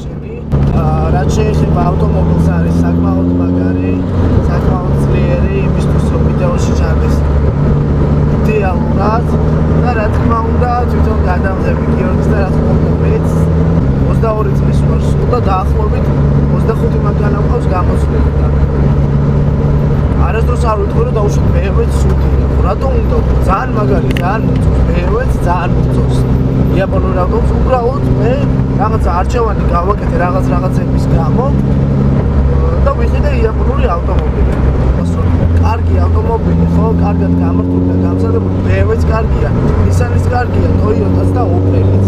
შენი. რაც შეეხება ავტომობილს არის საკმაოდ მაგარი, საკმაოდ ძლიერი იმისთვის რომ ვიდეოში ჩარდეს რეალურად და რა თქმა უნდა თვითონ გადამღები გიორგის და რა თქმა უნდა მეც 22 წლის ვარ სულ და დაახლოებით 25 მანქანა მყავს გამოცვლილი და არასდროს არ ვიტყვი რომ დაუშვით BMW-ც სუდია. რატომ უნდა ძალიან მაგარი, ძალიან მოწონს BMW-ც ძალიან მოწონს. იაპონური ავტომობილს უბრალოდ მე რაღაცა არჩევანი გავაკეთე რაღაცების გამო და ვიყიდე იაპონური ავტომობილი. კარგი ავტომობილი, ხო, კარგად გამართული და გამზადებული, BMW-ც კარგია, Nissan-იც კარგია, Toyota-ც და Opel-იც.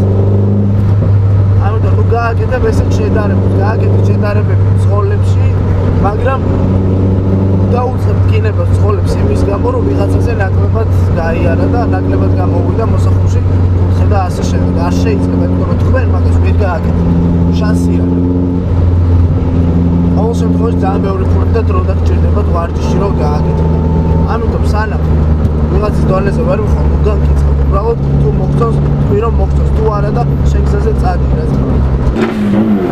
ამიტომ ნუ გააკეთებ ესეთ შედარებები ცხოველებში, მაგრამ დაუწყებ გინებას ცხოველებს იმის გამო, რომ ვიღაცაზე ნაკლებად გაიარა და ნაკლებად გამოვიდა მოსახლეში კუთხე და ასე შემდეგ. არ შეიძლება, იმიტომ რომ თქვენ მაგას ვერ გააკეთებთ. შანსი არის. ყოველ შემთხვევაში ძალიან ბევრი ფული და დრო და გჭირდებათ ვარჯიში რომ გააკეთოთ. ამიტომ სანამ ვიღაცის დონეზე ვერ ვიხარ, მოგანკიცხებ. უბრალოდ თუ მოგწონს, თქვი რომ მოგწონს, თუ არა და შენ გზაზე წადი რა თქმა უნდა.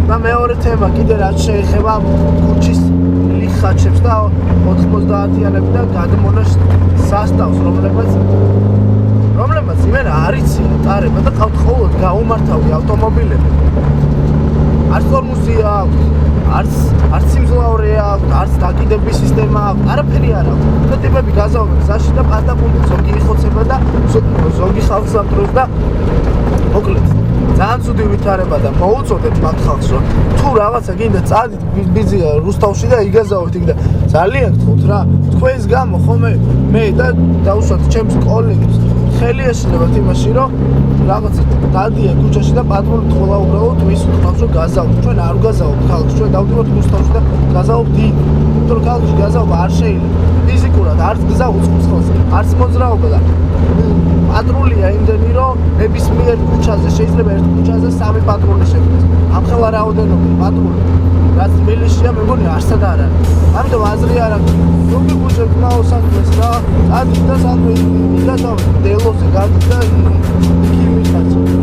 და მეორე თემა კიდე რაც შეეხება ქუჩის ლიხაჩებს და 90-იანები და გადმონაშ სასტავს, რომლებაც იმენა არიციან ტარება და ყავთ ხოლოდ გაუმართავი ავტომობილები. არც თორმუსია აქვს, არც სიმძლავრე აქვს, არც დაკიდების სისტემა აქვს, არაფერი არ აქვს. და ტიპები გაზავნენ გზაში და პატაპუნტი ზოგი იხოცება და ზოგი ხალხს ამტროს და მოკლედ ძალიან ცუდი ვითარება და მოუწოდეთ მაგ ხალხს რომ თუ რაღაცა გინდა წადით ბიზია რუსთავში და იგაზავეთ იქ და ძალიან გთხოვთ რა თქვენს გამო ხომ მე და დავუშვათ ჩემს კოლეგებს ხელი ეშლებათ იმაში რომ რაღაცა დადიან ქუჩაში და პატრული თხოვა უბრალოდ ის უთხავს რომ გაზავთ ჩვენ არ გაზავთ ხალხს ჩვენ დავდივართ რუსთავში და გაზავთ იქ იმიტომ რომ ხალხში გაზავება არ შეიძლება ფიზიკურად არც გზა უწყობს ხელს არც მოძრაობა და პატრულია იმდენი რომ ნებისმიერ ქუჩაზე შეიძლება ერთ ქუჩაზე 3 პატრული შექმნას. ამხელა რაოდენობით პატრული რაც თბილისშია მეგონი არსად არ არის. ამიტომ აზრი არ აქვს. ზოგი ქუჩა გმაოსანდეს რა. წადით და სადმე იგაზავთ დელოზე გადით და იქ მიხართ.